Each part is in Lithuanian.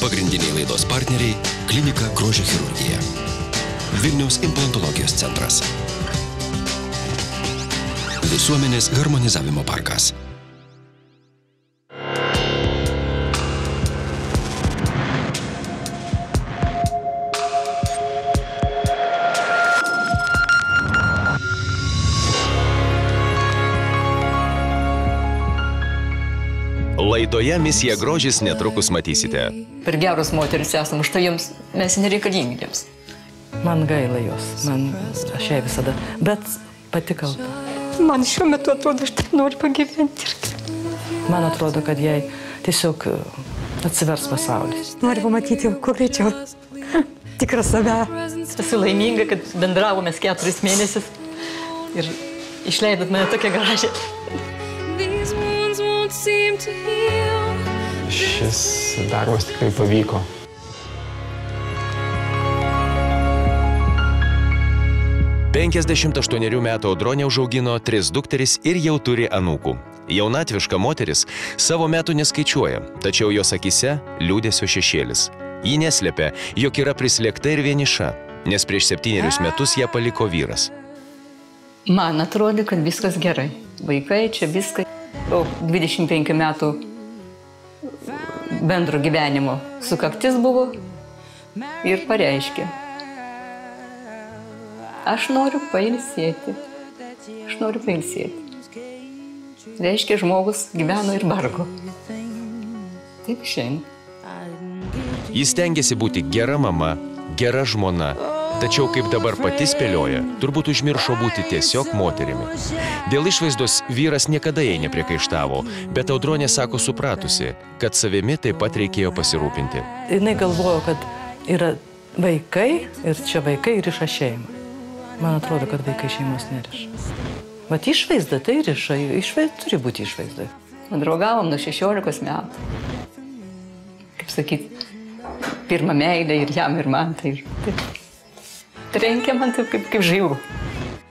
Pagrindiniai laidos partneriai – klinika Grožio chirurgija. Vilniaus implantologijos centras. Visuomenės harmonizavimo parkas. Laidoje Misija grožis netrukus matysite. Per geros moteris esam, už tai jums mes nereikalingi jiems. Man gaila jos, aš jai visada, bet pati kalta. Man šiuo metu atrodo, aš taip noriu pagyventi. Man atrodo, kad jai tiesiog atsivers pasaulis. Noriu pamatyti kuo greičiau tikrą save. Esu laiminga, kad bendravomės 4 mėnesius ir išleidot mane tokią gražią. Šis darbas tikrai pavyko. Penkiasdešimt 8 metų Audronė užaugino 3 dukteris ir jau turi anūkų. Jaunatviška moteris savo metų neskaičiuoja, tačiau jos akyse liūdesio šešėlis. Ji neslėpia, jog yra prislėgta ir vieniša, nes prieš 7 metus ją paliko vyras. Man atrodo, kad viskas gerai. Vaikai čia viską. 25 metų bendro gyvenimo sukaktis buvo ir pareiškė. Aš noriu pailsėti. Aš noriu pailsėti. Reiškia, žmogus gyveno ir vargo. Taip šiandien. Jis stengiasi būti gera mama, gera žmona, tačiau kaip dabar pati spėlioja, turbūt užmiršo būti tiesiog moterimi. Dėl išvaizdos vyras niekada jai nepriekaištavo, bet Audronė sako supratusi, kad savimi taip pat reikėjo pasirūpinti. Jinai galvojo, kad yra vaikai ir čia vaikai riša šeimą. Man atrodo, kad vaikai šeimos neriša. Vat išvaizda tai riša, turi būti išvaizda. Draugavom nuo 16 metų. Kaip sakyti, pirmą meilę ir jam ir man. Tai trenkė man taip kaip žaibu.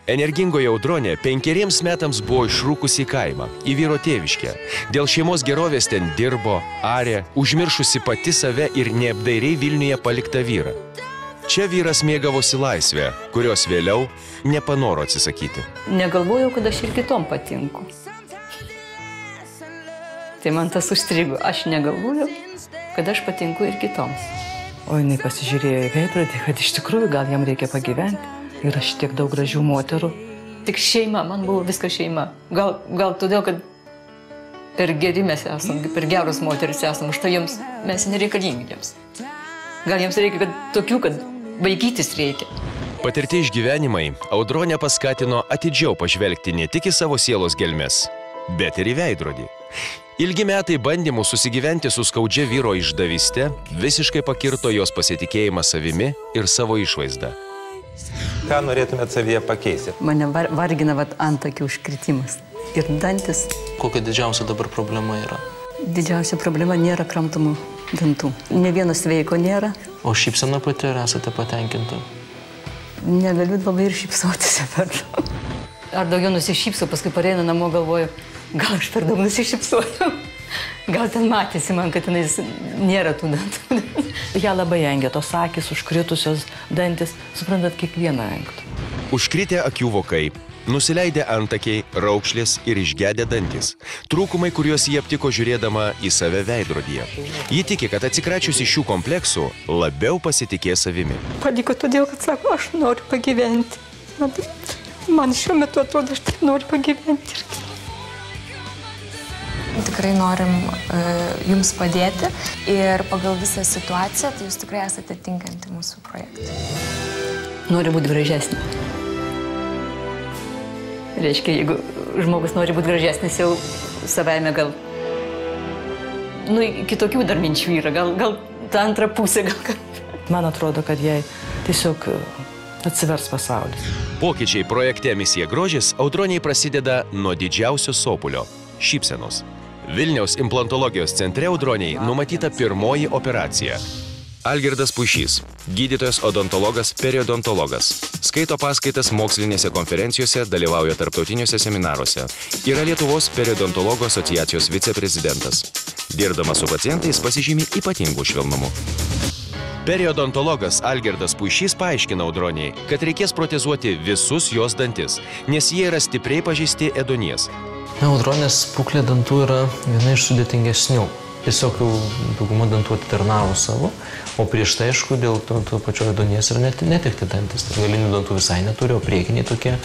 Energingoji Audronė 5 metams buvo išrūkusi į kaimą, į vyro tėviškę. Dėl šeimos gerovės ten dirbo, arė, užmiršusi pati save ir neapdairiai Vilniuje paliktą vyrą. Čia vyras mėgavosi laisvę, kurios vėliau nepanoro atsisakyti. Negalvojau, kad aš ir kitom patinku. Tai man tas užstrigo. Aš negalvojau, kad aš patinku ir kitoms. O jinai pasižiūrėjo į veidrodį, kad iš tikrųjų gal jam reikia pagyventi. Yra šitiek daug gražių moterų. Tik šeima, man buvo viskas šeima. Gal todėl, kad per geri mes esam, per geros moteris esam, už tai jiems mes nereikalingi jiems. Gal jiems reikia tokių, kad vaikytis reikia. Patirti išgyvenimai Audronę paskatino atidžiau pažvelgti ne tik į savo sielos gelmes, bet ir į veidrodį. Ilgi metai bandymų susigyventi su skaudžia vyro išdavyste visiškai pakirto jos pasitikėjimą savimi ir savo išvaizdą. Ką norėtumėt savyje pakeisti? Mane vargina antakių užkritimas ir dantis. Kokia didžiausia dabar problema yra? Didžiausia problema nėra kramtomų dantų. Ne vieno sveiko nėra. O šypsena pati ar esate patenkinta? Negaliu labai ir šypsotis per daug. Ar daugiau nusišypsau, paskui pareina namo galvoju, gal aš per daug nusišypsoju. Gal ten matėsi man, kad tenais nėra tų dantų. Ją labai engia tos akys, užkritusios dantis, suprantat, kiekvieną engtų. Užkritę akių vokai, nusileidę antakiai, raukšlės ir išgedę dantis. Trūkumai, kuriuos jie aptiko žiūrėdama į save veidrodyje. Ji tiki, kad atsikračiusi šių kompleksų, labiau pasitikės savimi. Paliko todėl, kad sako, aš noriu pagyventi. Man šiuo metu atrodo, aš taip noriu pagyventi. Tikrai norim jums padėti ir pagal visą situaciją, tai jūs tikrai esate tinkanti mūsų projektui. Noriu būti gražesnė. Reiškia, jeigu žmogus nori būti gražesnis, jau savaime gal... kitokių dar minčių yra, gal ta antra pusė, gal... Man atrodo, kad jai tiesiog atsivers pasaulis. Pokyčiai projekte Misija grožis Audroniai prasideda nuo didžiausio sopulio – šypsenos. Vilniaus implantologijos centre Audroniai numatyta pirmoji operacija. Algirdas Puišys, gydytojas odontologas, periodontologas. Skaito paskaitas mokslinėse konferencijose, dalyvauja tarptautiniuose seminaruose. Yra Lietuvos periodontologų asociacijos viceprezidentas. Dirbdamas su pacientais pasižymi ypatingų švelnumu. Periodontologas Algirdas Puišys paaiškina Audroniai, kad reikės protezuoti visus jos dantis, nes jie yra stipriai pažeisti ėduonies. Audronės būklė dantų yra viena iš sudėtingesnių. Tiesiog jau dauguma dantų atitarnavo savo, o prieš tai, aišku, dėl to pačio ėduonies yra netekti dantis. Tai galinių dantų visai neturi, o priekiniai tokie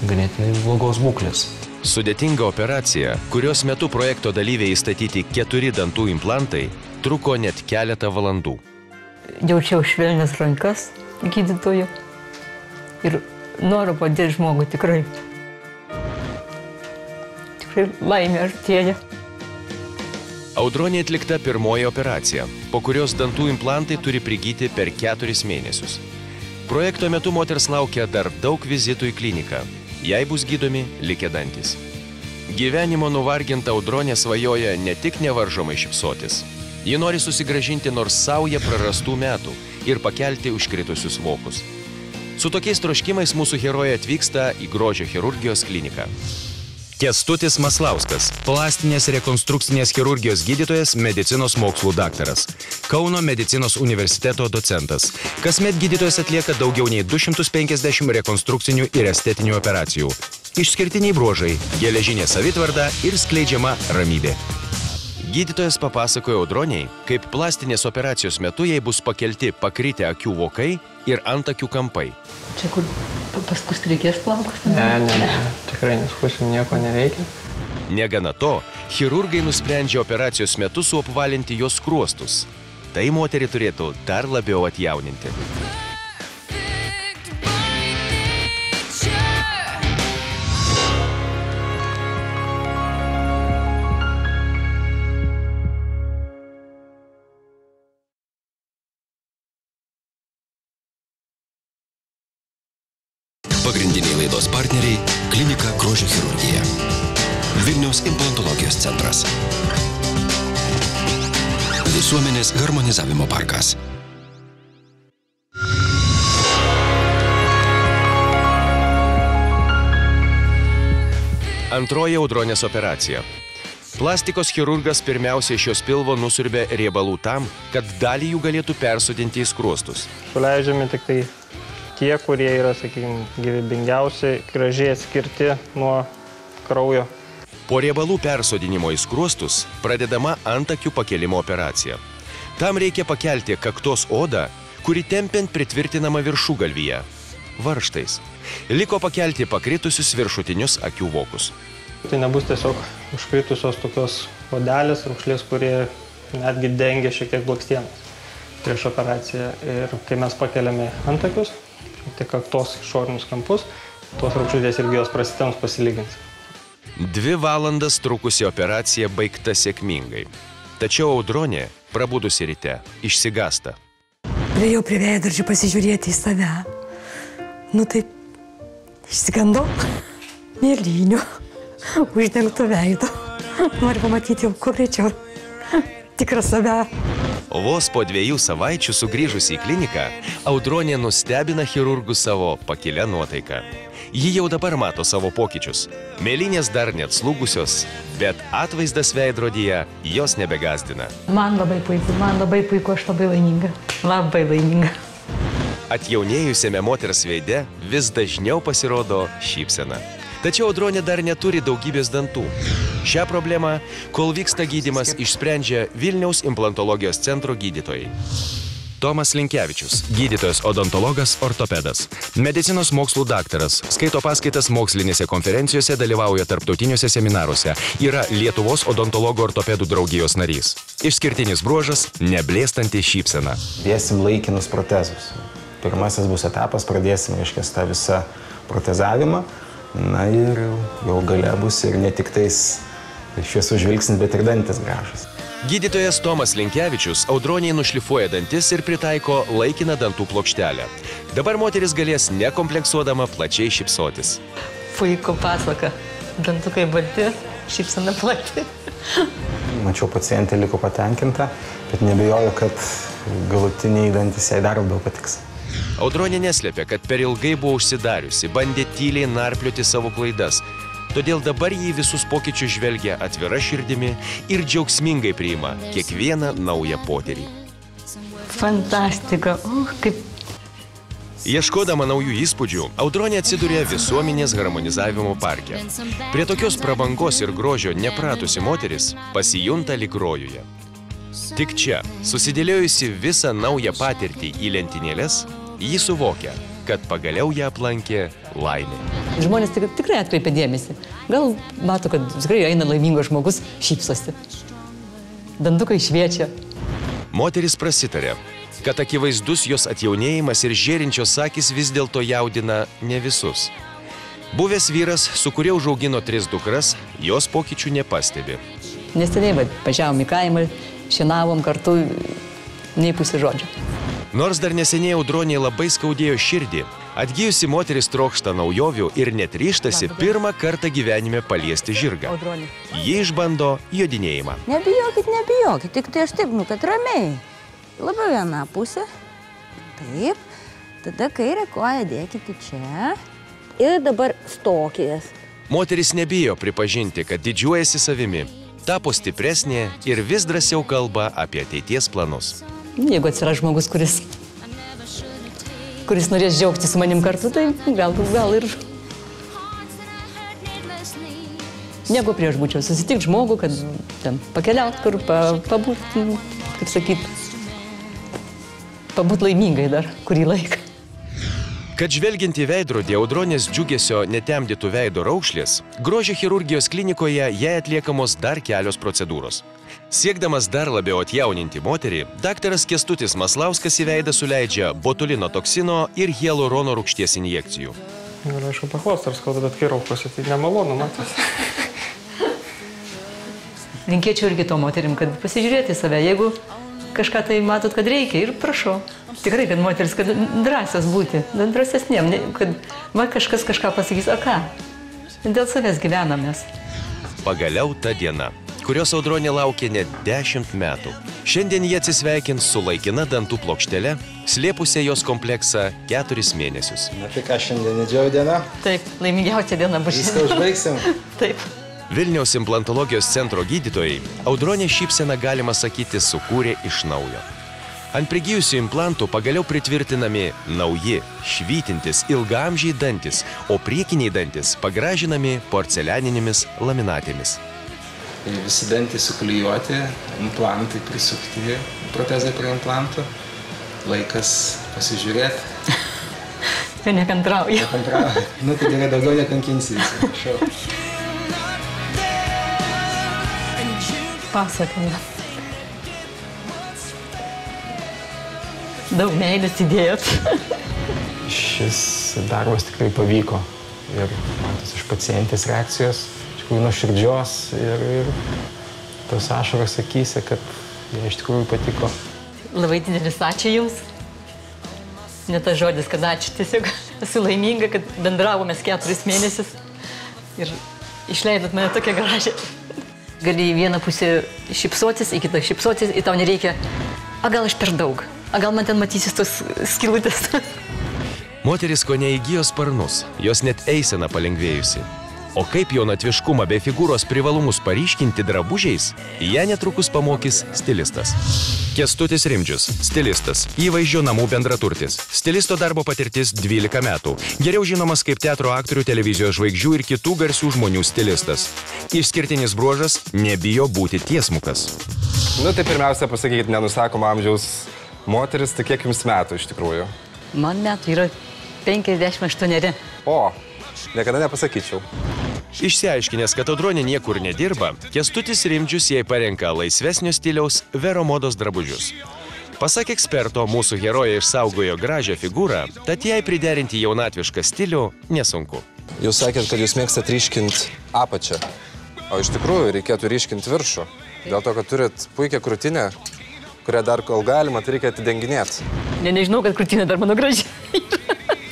ganėtinai blogos būklės. Sudėtinga operacija, kurios metu projekto dalyviai įstatyti 4 dantų implantai, truko net keletą valandų. Jaučiau švelnias rankas gydytojų ir noriu padėti žmogui tikrai. Tikrai laimė artėja. Audronė atlikta pirmoji operacija, po kurios dantų implantai turi prigyti per 4 mėnesius. Projekto metu moters laukia dar daug vizitų į kliniką. Jai bus gydomi likę dantys. Gyvenimo nuvarginta Audronė svajoja ne tik nevaržomai šypsotis. Ji nori susigrąžinti nors saują prarastų metų ir pakelti užkritusius vokus. Su tokiais troškimais mūsų herojai atvyksta į grožio chirurgijos kliniką. Kęstutis Maslauskas, plastinės rekonstrukcinės chirurgijos gydytojas, medicinos mokslų daktaras. Kauno medicinos universiteto docentas. Kasmet gydytojas atlieka daugiau nei 250 rekonstrukcinių ir estetinių operacijų. Išskirtiniai bruožai, geležinė savitvarda ir skleidžiama ramybė. Gydytojas papasakojo Audroniai, kaip plastinės operacijos metu jai bus pakelti pakritę akių vokai ir antakių kampai. Čia kur paskusti reikės plaukus? Ne, tikrai neskusim, nieko nereikia. Negana to, chirurgai nusprendžia operacijos metu suapvalinti jos skruostus. Tai moterį turėtų dar labiau atjauninti. Pagrindiniai laidos partneriai – klinika grožio chirurgija. Vilniaus implantologijos centras. Visuomenės harmonizavimo parkas. Antroji Audronės operacija. Plastikos chirurgas pirmiausia iš jos pilvo nusiurbė riebalų tam, kad dalį jų galėtų persodinti į skruostus. Suleidžiami tik tai tie, kurie yra, sakykime, gyvybingiausiai, gražiai atskirti nuo kraujo. Po riebalų persodinimo į skruostus pradedama antakių pakelimo operacija. Tam reikia pakelti kaktos odą, kuri tempiant pritvirtinama viršugalvyje – varžtais. Liko pakelti pakritusius viršutinius akių vokus. Tai nebus tiesiog užkritusios tokios odelės, raukšlės, kurie netgi dengia šiek tiek blakstienas prieš operaciją. Ir kai mes pakeliame antakius, tai kaktos išorinius kampus, tos raukšlės irgi jos prasitemps pasilygins. 2 valandas trukusi operacija baigta sėkmingai. Tačiau Audronė, prabudusi ryte, išsigąsta. Priėjau prie veidrodžio pasižiūrėti į save. Nu taip, išsigandau. Mėlynių, uždengto veido. Noriu pamatyti jau kuo greičiau. Tikrą save. Vos po 2 savaičių sugrįžusi į kliniką, Audronė nustebina chirurgų savo pakilia nuotaika. Ji jau dabar mato savo pokyčius. Mėlynės dar net slūgusios, bet atvaizdas veidrodyje jos nebegazdina. Man labai puiku, aš labai laiminga. Labai laiminga. Atjaunėjusiame moters veide vis dažniau pasirodo šypsena. Tačiau Audronė dar neturi daugybės dantų. Šią problemą, kol vyksta gydymas, išsprendžia Vilniaus implantologijos centro gydytojai. Tomas Linkevičius, gydytojas odontologas, ortopedas, medicinos mokslų daktaras, skaito paskaitas mokslinėse konferencijose, dalyvauja tarptautiniuose seminaruose, yra Lietuvos odontologų ortopedų draugijos narys. Išskirtinis bruožas – neblėstanti šypsena. Dėsim laikinus protezus. Pirmasis bus etapas, pradėsim, reiškia, tą visą protezavimą. Na ir jau gale bus ir ne tik tais šviesų žvilgsnis, bet ir dantis gražus. Gydytojas Tomas Linkevičius Audroniai nušlifuoja dantis ir pritaiko laikiną dantų plokštelę. Dabar moteris galės nekompleksuodama plačiai šypsotis. Puiku pasaka. Dantukai balti, šypsena plati. Mačiau, pacientė liko patenkinta, bet nebejoju, kad galutiniai dantis jai dar labiau patiks. Audronė neslėpė, kad per ilgai buvo užsidariusi, bandė tyliai narplioti savo klaidas. Todėl dabar jį visus pokyčius žvelgia atvira širdimi ir džiaugsmingai priima kiekvieną naują potyrį. Fantastika. Kaip Ieškodama naujų įspūdžių, Audronė atsidūrė visuomenės harmonizavimo parke. Prie tokios prabangos ir grožio nepratusi moteris pasijunta lyg rojuje. Tik čia, susidėliojusi visą naują patirtį į lentynėles, ji suvokia, kad pagaliau ją aplankė laimė. Žmonės tikrai atkreipia dėmesį. Gal mato, kad tikrai eina laimingas žmogus, šypsosi. Dantukai šviečia. Moteris prasitarė, kad akivaizdus jos atjaunėjimas ir žėrinčios akys vis dėlto jaudina ne visus. Buvęs vyras, su kuria užaugino 3 dukras, jos pokyčių nepastebi. Neseniai važiavom į kaimą, šienavom kartu, nei pusė žodžio. Nors dar neseniai Audroniai labai skaudėjo širdį, atgijusi moteris trokšta naujovių ir net ryžtasi pirmą kartą gyvenime paliesti žirgą. Ji išbando jodinėjimą. Nebijokit, tik tai aš taip, kad ramiai. Labiau viena pusė. Taip. Tada kairę koją dėkite čia. Ir dabar stokitės. Moteris nebijo pripažinti, kad didžiuojasi savimi. Tapo stipresnė ir vis drąsiau kalba apie ateities planus. Jeigu atsiras žmogus, kuris norės džiaugti su manim kartu, tai gal ir nieko prieš būčiau. Susitikti žmogų, kad ten pakeliaut, kur pabūti, kaip sakyt, pabūt laimingai dar kurį laiką. Kad žvelgiant į veidrodį Audronės džiugesio netemdytų veido raukšlės, grožio chirurgijos klinikoje jai atliekamos dar kelios procedūros. Siekdamas dar labiau atjauninti moterį, daktaras Kęstutis Maslauskas į veidą suleidžia botulino toksino ir hialurono rūgšties injekcijų. Galiu aišku paklausti, ar skauda, bet kai raukose, tai nemalonu matys. Linkėčiau irgi to moterim, kad pasižiūrėti į save, jeigu kažką tai matot, kad reikia, ir prašau. Tikrai, kad moteris, kad drąsios būti, drąsesnėm, kad kažkas kažką pasakys, o ką? Dėl savęs gyvenamės. Pagaliau ta diena, kurios Audronė laukė net 10 metų. Šiandien jie atsisveikins su laikina dantų plokštele, slėpusia jos kompleksą 4 mėnesius. Na tai ką, šiandien didžioji diena? Taip, laimingiausia diena bus. Viską užbaigsim? Taip. Vilniaus implantologijos centro gydytojai Audronė šypseną, galima sakyti, sukūrė iš naujo. Ant prigijusių implantų pagaliau pritvirtinami nauji, švytintis, ilgaamžiai dantis, o priekiniai dantis pagražinami porcelianinėmis laminatėmis. Visi dantys suklijuoti, implantai prisukti, protezai prie implantų. Laikas pasižiūrėti. Tai nekantrauja. Nekantrauja. Nu, tai gerai, daugiau nekankinsi visi. Prašau. Pasakome. Daug meilės įdėjot. Šis darbas tikrai pavyko. Ir matos iš pacientės reakcijos, iš tikrųjų nuoširdžios ir tos ašaros akyse, kad jie iš tikrųjų patiko. Labai didelis ačiū Jums. Ne tas žodis, kad ačiū. Tiesiog esu laiminga, kad bendravomės 4 mėnesius ir išleidot mane tokią gražią. Gali į vieną pusę šypsotis, į kitą šypsotis, ir tau nereikia, a gal aš per daug, a gal man ten matysis tos skylutės. Moteris kone įgijo sparnus, jos net eisena palengvėjusi. O kaip jaunatviškumą bei figūros privalumus paryškinti drabužiais, ją netrukus pamokys stilistas. Kęstutis Rimdžius, stilistas, įvaizdžio namų bendraturtis. Stilisto darbo patirtis 12 metų. Geriau žinomas kaip teatro aktorių, televizijos žvaigždžių ir kitų garsių žmonių stilistas. Išskirtinis bruožas – nebijo būti tiesmukas. Nu tai pirmiausia pasakykit, nenusakoma amžiaus moteris, tai kiek jums metų iš tikrųjų? Man metų yra 58. O, niekada nepasakyčiau. Išsiaiškinęs, kad Audronė niekur nedirba, Kęstutis Rimdžius jai parenka laisvesnio stiliaus Vero modos drabužius. Pasak eksperto, mūsų herojė išsaugojo gražią figūrą, tad jai priderinti jaunatvišką stilių nesunku. Jūs sakėt, kad jūs mėgstat ryškinti apačią, o iš tikrųjų reikėtų ryškinti viršų. Dėl to, kad turit puikią krūtinę, kurią dar kol galima, tai reikia atidenginėti. Nežinau, kad krūtinė dar mano graži.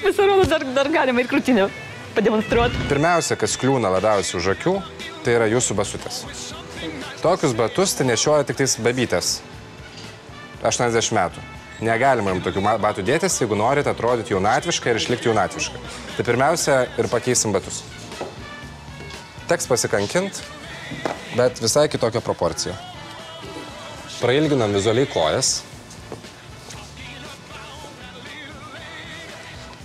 Pasirodo, dar galima ir krūtinę pademonstruoti. Pirmiausia, kas kliūna labiausiai už akių, tai yra jūsų basutės. Tokius batus tai nešioja tik tais babytės. 80 metų. Negalima jums tokių batų dėtis, jeigu norite atrodyti jaunatviškai ir išlikti jaunatviškai. Tai pirmiausia ir pakeisim batus. teks pasikankint, bet visai kitokią proporciją. Prailginam vizualiai kojas.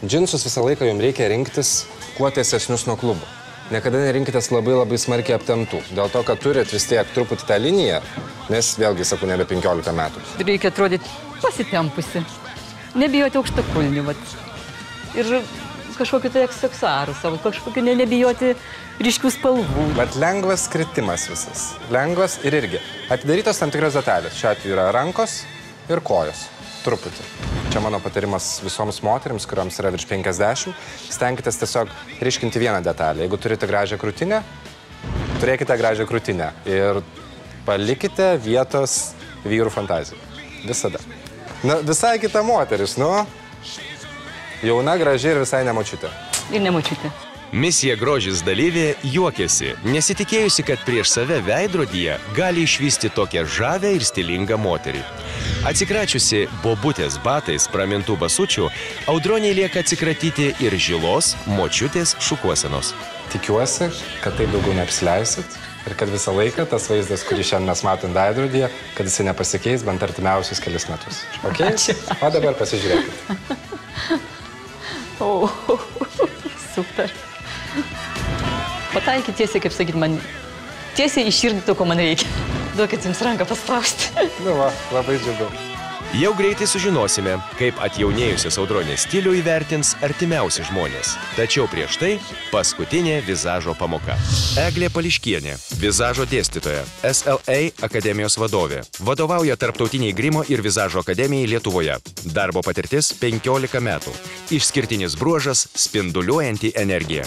Džinsus visą laiką jums reikia rinktis kuo tiesesnius nuo klubų. Niekada nerinkitės labai smarkiai aptemtų. Dėl to, kad turit vis tiek truputį tą liniją, nes vėlgi, sakau, nebe 15 metų. Reikia atrodyti pasitempusi. Nebijoti aukštakulnių, vat. Ir kažkokį tai aksesuarų savo, kažkokį nebijoti ryškių spalvų. Bet lengvas kritimas visas. Lengvas ir irgi. Atidarytos tam tikros detalės. Šiuo atveju yra rankos ir kojos. Truputį. Čia mano patarimas visoms moterims, kuriams yra virš 50. Stenkitės tiesiog ryškinti vieną detalę. Jeigu turite gražią krūtinę, turėkite gražią krūtinę. Ir palikite vietos vyrų fantazijai. Visada. Na, visai kita moteris, nu. Jauna, graži ir visai nemočiutė. Ir nemočiutė. Misija grožis dalyvė juokėsi, nesitikėjusi, kad prieš save veidrodyje gali išvysti tokią žavę ir stilingą moterį. Atsikračiusi bobutės batais pramintų basučių, Audroniai lieka atsikratyti ir žilos močiutės šukuosenos. Tikiuosi, kad taip daugiau neapsileisit ir kad visą laiką tas vaizdas, kurį šiandien mes matom veidrodyje, kad jisai nepasikeis bent artimiausius kelis metus. Okay? O dabar pasižiūrėkit. O, super. Pataikit tiesiai, kaip sakyt, man tiesiai į širdį to, ko man reikia. Duokit jums ranką paspausti. Nu va, labai džiugu. Jau greitai sužinosime, kaip atjaunėjusios Audronės stilių įvertins artimiausi žmonės. Tačiau prieš tai paskutinė vizažo pamoka. Eglė Pališkienė, vizažo dėstytoja, SLA akademijos vadovė. Vadovauja Tarptautiniai grimo ir vizažo akademijai Lietuvoje. Darbo patirtis 15 metų. Išskirtinis bruožas – spinduliuojanti energija.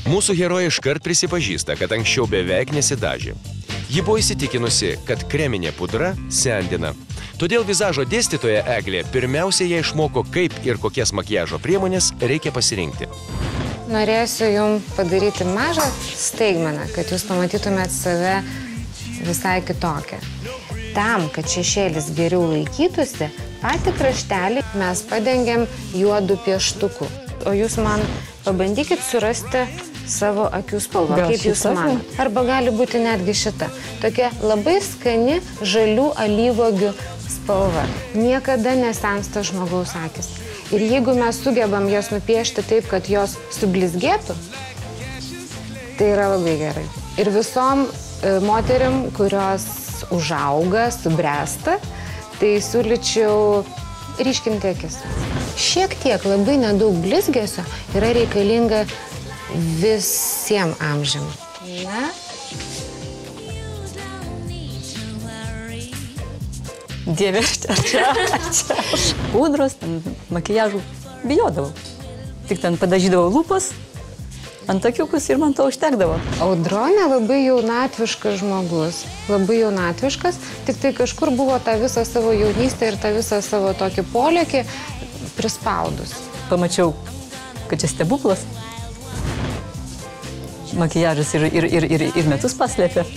Mūsų herojai iškart prisipažįsta, kad anksčiau beveik nesidažė. Ji buvo įsitikinusi, kad kreminė pudra sendina. Todėl vizažo dėstytoja Eglė pirmiausia ją išmoko, kaip ir kokias makiažo priemonės reikia pasirinkti. Norėsiu jums padaryti mažą staigmeną, kad jūs pamatytumėt save visai kitokią. Tam, kad šešėlis geriau laikytųsi, patį kraštelį mes padengiam juodu pieštuku. O jūs man pabandykit surasti savo akių spalvą, kaip jūs manot. Arba gali būti netgi šita. Tokia labai skani žalių alyvuogių spalva. Niekada nesensta žmogaus akis. Ir jeigu mes sugebam jas nupiešti taip, kad jos sublizgėtų, tai yra labai gerai. Ir visom moterim, kurios užauga, subręsta, tai siūlyčiau ryškinti akis. Šiek tiek labai nedaug blizgėsio yra reikalinga visiems amžiams. Na? Dieve, ar čia pudros, makiažų bijodavau. Tik ten padažydavau lūpas, antakiukus ir man to užtekdavo. Audronė labai jaunatviškas žmogus, labai jaunatviškas, tik tai kažkur buvo tą visą savo jaunystę ir tą visą savo tokį polėkį prispaudus. Pamačiau, kad čia stebuklas. Makiažas ir metus paslėpė.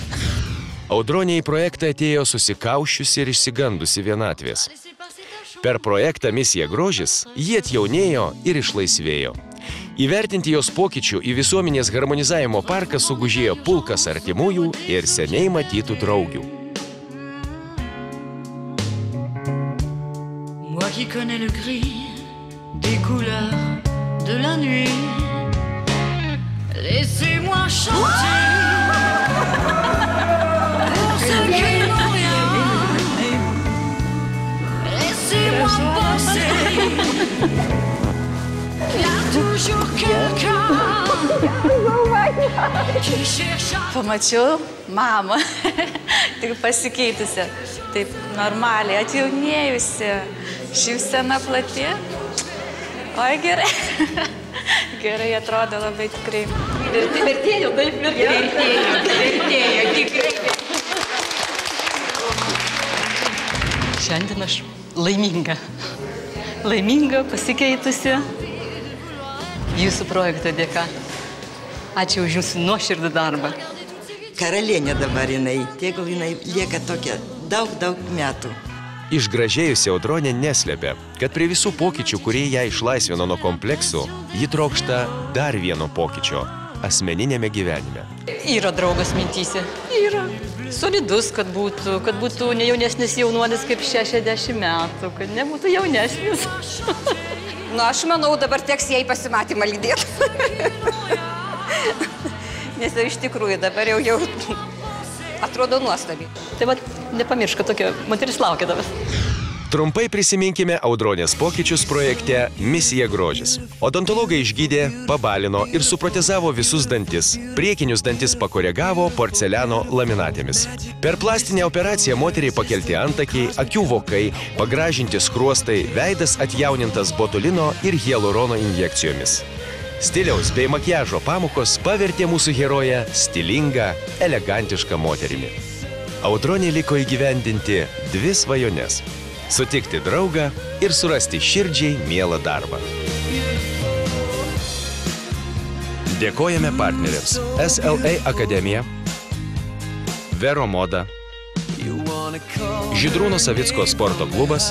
Audronė į projektą atėjo susikaušiusi ir išsigandusi vienatvės. Per projektą Misija grožis ji atjaunėjo ir išlaisvėjo. Įvertinti jos pokyčių į visuomenės harmonizavimo parką sugužėjo pulkas artimųjų ir seniai matytų draugių. Moi qui connais le gris des couleurs de la nuit, laissez-moi chanter pour ceux qui n'ont rien. Laissez-moi penser, il y a toujours quelqu'un qui cherche à... Pamačiau mamą, tik pasikeitusi, taip normaliai, atjaunėjusi, šypsena plati. Oi, gerai. Gerai atrodo labai tikrai. Vertėjo, taip, vertėjo, tikrai. Šiandien aš laiminga. Laiminga, pasikeitusi jūsų projekto dėka. Ačiū už jūsų nuoširdų darbą. Karalienė dabar jinai, tegul jinai lieka tokia daug metų. Išgražėjusi Audronė neslėpė, kad prie visų pokyčių, kurie ją išlaisvino nuo kompleksų, ji trokšta dar vieno pokyčio asmeninėme gyvenime. Yra draugas mintyse. Yra. Solidus, kad būtų ne jaunesnis jaunuolis kaip 60 metų, kad nebūtų jaunesnis. Nu, aš manau, dabar teks jai pasimatymą lydėti. Nes iš tikrųjų dabar jau atrodo nuostabiai. Tai vat, nepamiršk, kad tokia moteris laukia tavęs. Trumpai prisiminkime Audronės pokyčius projekte Misija grožis. Odontologai išgydė, pabalino ir suprotezavo visus dantis. Priekinius dantis pakoregavo porceliano laminatėmis. Per plastinę operaciją moteriai pakelti antakiai, akių vokai, pagražinti skruostai, veidas atjaunintas botulino ir hialurono injekcijomis. Stiliaus bei makiažo pamokos pavertė mūsų heroję stilingą, elegantišką moterimi. Audronė liko įgyvendinti 2 svajones. Sutikti draugą ir surasti širdžiai mielą darbą. Dėkojame partneriams SLA Akademija, Vero Moda, Žydrūno Savicko sporto klubas,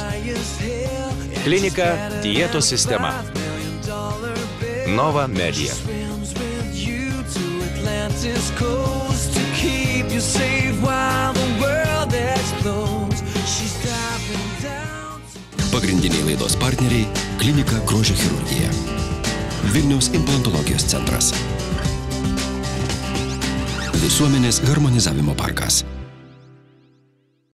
klinika Dietos sistema, Nova Media. Pagrindiniai laidos partneriai – klinika Grožio chirurgija, Vilniaus implantologijos centras, Visuomenės harmonizavimo parkas.